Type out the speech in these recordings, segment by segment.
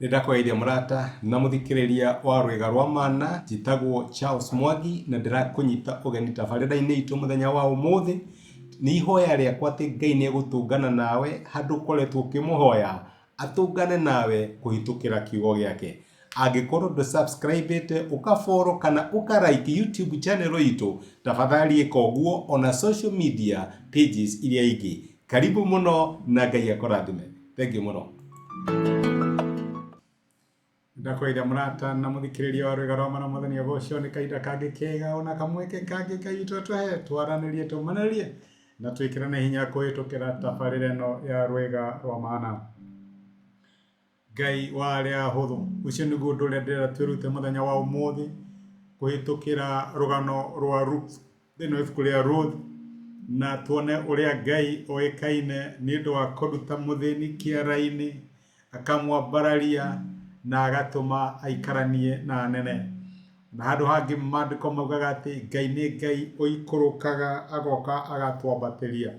Ndakwaire murata na muthikiriria wa rwega rwa mana jitagwo Charles Mwangi na ndirakunyita ugeni tabarira-ini itu muthenya wa umuthi ni ihoya riakwa ati Ngai ni egutungana nawe handu koretwo ukimuhoya atungane nawe kuhitukira kiugo giake. Angikorwo ndu subscribe ukafollow kana ukarike YouTube channel itu, tafadhali ika uguo ona social media pages iria ingi. Karibu muno na Ngai akurathime. Thank you muno. Ndakwaire murata na muthikiriria wa rwega rwa mana muthenya gocio ni kaida kangi kega ona kamweke kangi kaitwo twahe twaranirie tumanarie na twikirane hinya kuhitukira tabarira ino ya rwega rwa mana. Ngai waria huthu ucio niguo undu uria ndirenda twirute muthenya wa umuthi kuhitukira rugano rwa Ruth thini wa ibuku ria Ruth, na tuone uria Ngai oikaine ni undu wa kuruta muthini kiara-ini akamwambararia na agatuma aikaranie na anene. Na handu hangi maandiko maugaga ati Ngai ni Ngai uikurukaga agoka agatwambatiria,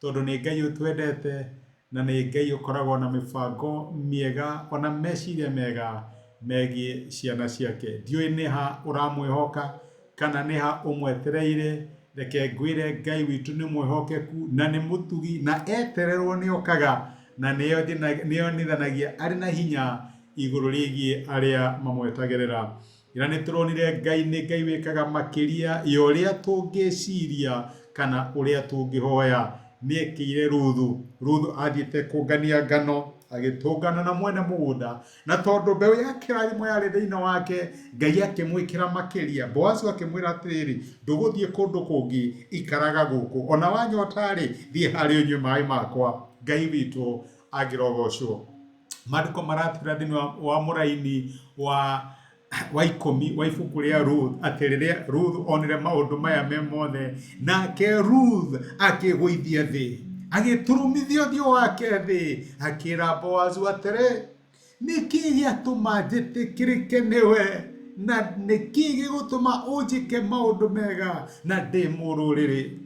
tondu ni Ngai utwendete na ni Ngai ukoragwo na mibango miega ona meciria mega megie ciana ciake. Ndiui ni ha uramwihoka kana ni ha umwetereire. Reke ngwire Ngai witu ni mwihokeku na ni mutugi na etererwo ni okaga na niyonithanagia ari na hinya iguru rigie aria mamwetagirira. Ira ni turonire Ngai ni Ngai wikaga makiria ya uria tungiciria kana uria tungihoya. Ni ekire Ruthu athiete kungania ngano agitungana na mwene mugunda, na tondu mbeu ya kirathimo yari thiini wake Ngai akimwikira makiria. Boazu akimwira atiriri nduguthie kundu kungi, ikaraga guku, ona wanyota ri thie hari unywe mai makwa. Ngai witu agirogocwo. Maandiko maratwira thiini wa muraini wa 10 wa ibuku ria Ruth ati riria Ruth onire maundu maya me mothe, nake Ruth akigwithia thi, agiturumithia uthio wake thi, akira Boazu atiri niki giatuma njitikirike niwe, na niki gigutuma unjike maundu mega na ndi mururiri.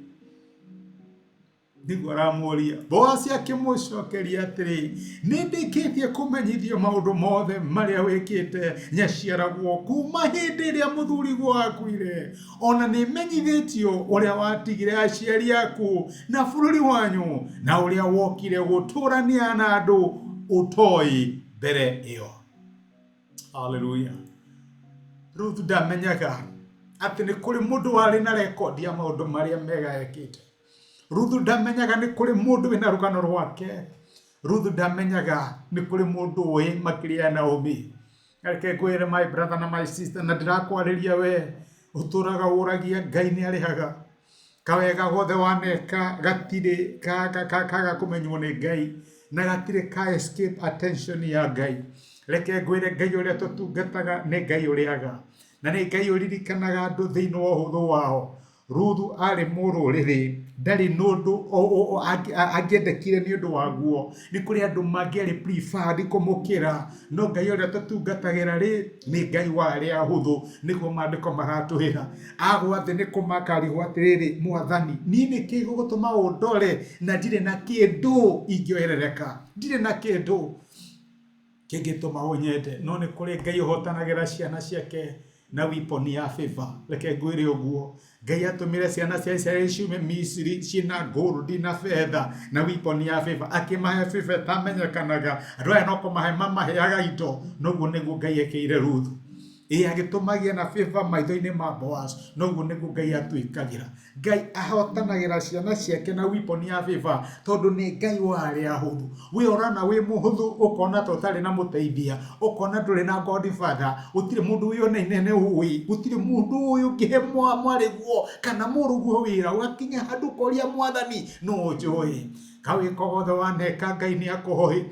Niguo aramuria. Boazu akimucokeria atiri nindikitie kumenyithio maundu mothe maria wikite nyaciaragwo kuma hindi iria muthuri gwakuire, ona nimenyithitio uria watigire aciari aku na bururi wanyu na uria wokire guturania na andu utoi mbere iyo. Hallelujah. Ruth ndamenyaga ati ni kuri mundu wari na rekodi ya maundu maria mega ekite. Ruth ndamenyaga ni kuri mundu wina rugano rwake. Ruth ndamenyaga ni kuri mundu wi makiria na Naomi. Reke ngwire my brother na my sister, na ndirakwariria we uturaga uragia Ngai ni arihaga. Kawega gothe waneka gatire kaga kumenywo ni Ngai na gatire ka escape attention ya Ngai. Reke ngwire Ngai uria tutungataga ni Ngai uriaga, na ni Ngai uririkanaga andu thiini wa uhuthu wao. Ruth ari mururiri, ndari nundu angiendekire ni undu waguo. Ni kuri andu mangiari preferred kumukira, no Ngai uria tutungatagira ri ni Ngai wa aria ahuthu. Niguo maandiko maratuhira agwa thi ni kumakarigwo atiriri, Mwathani ni niki gugutuma undore na ndire na kindu ingioerereka, ndire na kindu kingituma unyende. No ni kuri Ngai uhotanagira ciana ciake na weapon ya favor. Reke ngwire uguo, Ngai atumire ciana cia Israeli ciume Misiri ciina gold na fedha na weapon ya favor. Akimahe favor tamenyekanaga, andu aya no kumahe mamaheaga indo. Noguo niguo Ngai ekeire Ruth. Agitumagia na favor maitho-ini ma Boaz. Noguo niguo Ngai atwikagira. Ngai ahotanagira ciana ciake na weapon ya favor, tondu ni Ngai wa aria ahuthu. We orana we muhuthu ukona totari na muteithia, ukona nduri na God Father, utire mundu uyu na inene uwi, utire mundu uyu ngihe mwariguo kana muruguo wira wakinya handu koria Mwathani no njui. Kawi kogothe waneka Ngai ni akuhoi.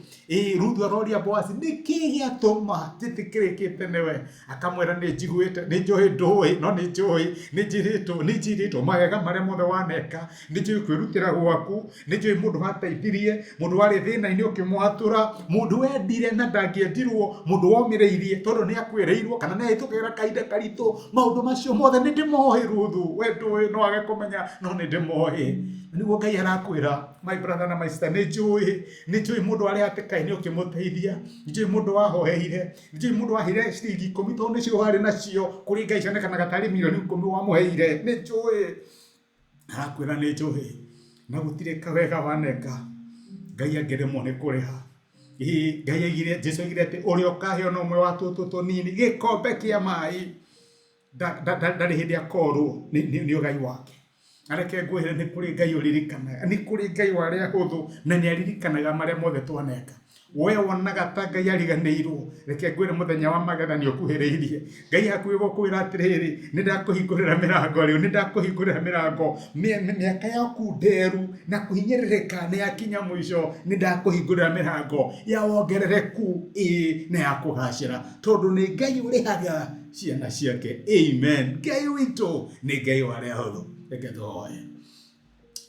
Ruth aroria Boaz niki giatuma jitikirikite niwe, akamwira ni njiguite ni njui ndui no ni njui ni njirito magega maria mothe waneka, ni njui kwirutira gwaku, ni njui mundu wateithirie, mundu wari thina-ini ukimwatura, mundu wendire na ndangiendirwo, mundu womireirie tondu ni akwireirwo kana ni ahitukira kaida karitu. Maundu macio mothe ni ndimohi Ruth, we ndui no age kumenya no ni ndimohi. niguo Ngai arakwira my brother na my sister, nĩ njũĩ mũndũ arĩa hatĩka-inĩ ũkĩmũteithia, nĩ njũĩ mũndũ wahoeire, nĩ njũĩ mũndũ wahire ciringi 10 tondũ nĩcio warĩ nacio, kũrĩ Ngai cionekanaga tarĩ milioni 10 wamũheire. Nĩ njũĩ arakwĩra nĩ njũĩ, na gũtirĩ kawega waneka Ngai angĩremwo nĩ kũrĩha. Ngai aigire, Jesũ aigire atĩ ũrĩa ũkaheo na ũmwe wa tũtũ tũnini gĩkombe kĩa maĩ ndarĩ hĩndĩ akorwo nĩ ũgai wake. Areke ngwĩre nĩ kũrĩ Ngai ũririkanaga, nĩ kũrĩ Ngai warĩa hũthũ na nĩ aririkanaga marĩa mothe twaneka. We wonaga ta Ngai ariganĩirwo, reke ngwĩre mũthenya wa magetha nĩ ũkuhĩrĩirie. Ngai hakuhĩ gũkwĩra atĩrĩrĩ, nĩ ndakũhingũrĩra mĩrango rĩu, nĩ ndakũhingũrĩra mĩrango. Mĩaka yaku nderu na kũhinyĩrĩrĩka nĩ yakinya mũico, nĩ ndakũhingũrĩra mĩrango ya wongerereku na ya kũgacĩra, tondũ nĩ Ngai ũrĩhaga ciana ciake. Amen. Ngai witũ nĩ Ngai warĩa hũthũ. Reke tũhoe.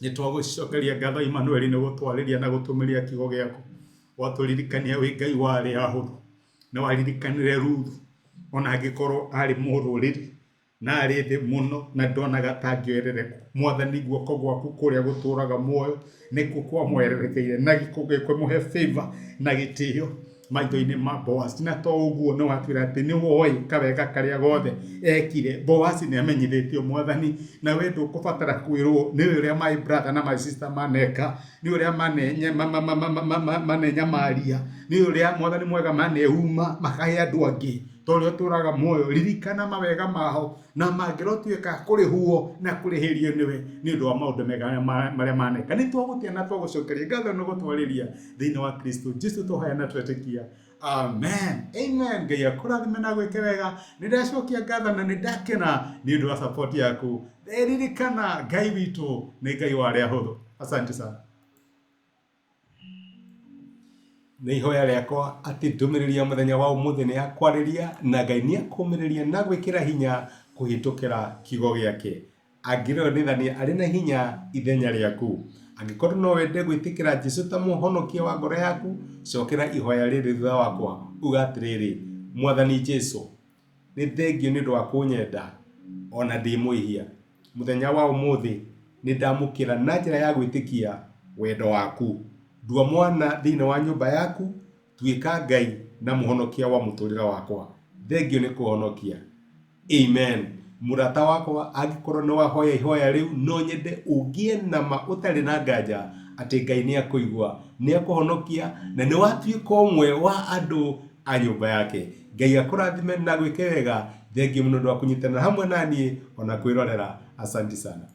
Nĩ twagũcokeria ngatho Emmanuel nĩ gũtwarĩria na gũtũmĩria kiugo gĩaku. Watũririkania wĩ Ngai warĩa hũthũ, na waririkanire Ruthu ona angĩkorwo arĩ mũrũrĩri na arĩ thĩ mũno na ndonaga ta angĩoerereku. Mwathani guoko gwaku kũrĩa gũtũraga muoyo nĩkuo kwamwererekeire na gĩkũmũhe favor na gĩtĩo maitho-inĩ ma Boaz. Na to ũguo nĩ watwĩra atĩ nĩ woĩ kawega karĩa gothe ekire. Boaz nĩ amenyithĩtio Mwathani, na we ndũkũbatara kwĩrwo. Nĩ ũrĩa my brother na my sister maneka, nĩ ũrĩa manenyamaria, nĩ ũrĩa Mwathani mwega maneuma makahe andũ angĩ. Tondũ ũtũraga muoyo, ririkana mawega maho na mangĩrotuĩka kũrĩhuo na kũrĩhĩrio nĩwe nĩ ũndũ wa maũndũ mega marĩa maneka. Nĩ twagũtia na twagũcokeria ngatho nĩ gũtwarĩria thĩinĩ wa Kristo Jesũ tũhoya na twetĩkia. Amen. Amen. Ngai akũrathime na gwĩke wega. Nĩ ndacokia ngatho na nĩ ndakena nĩ ũndũ wa support yaku. Ririkana Ngai witũ nĩ Ngai warĩa hũthũ. Asante sana. Nĩ ihoya rĩakwa atĩ ndũmĩrĩri ya mũthenya wa ũmũthĩ nĩ yakwarĩria na Ngai nĩ akũmĩrĩria na gwĩkĩra hinya kũhĩtũkĩra kiugo gĩake. Angĩrĩonithania arĩ na hinya ithenya rĩaku. Angĩkorwo no wende gwĩtĩkĩra Jesũ ta mũhonokia wa ngoro yaku, cokera ihoya rĩrĩ thutha wakwa, uga atĩrĩrĩ: Mwathani Jesũ, nĩ thengio nĩ ũndũ wa kũnyenda ona ndĩ mwĩhia. Mũthenya wa ũmũthĩ nĩ ndamũkĩra na njĩra ya gwĩtĩkia wendo waku. Ndua mwana thĩinĩ wa nyũmba yaku, tuĩka Ngai na mũhonokia wa mũtũrĩre wakwa. Thengio nĩ kũhonokia. Amen. Mũrata wakwa, angĩkorwo nĩ wahoya ihoya rĩu, no nyende ũgĩe na ma ũtarĩ na nganja atĩ Ngai nĩ akũigua, nĩ akũhonokia na nĩ watuĩka ũmwe wa andũ a nyũmba yake. Ngai akũrathime na gwĩke wega. Thengio mũno nĩ wa kũnyitanĩra hamwe naniĩ ona kwĩrorera. Asante sana.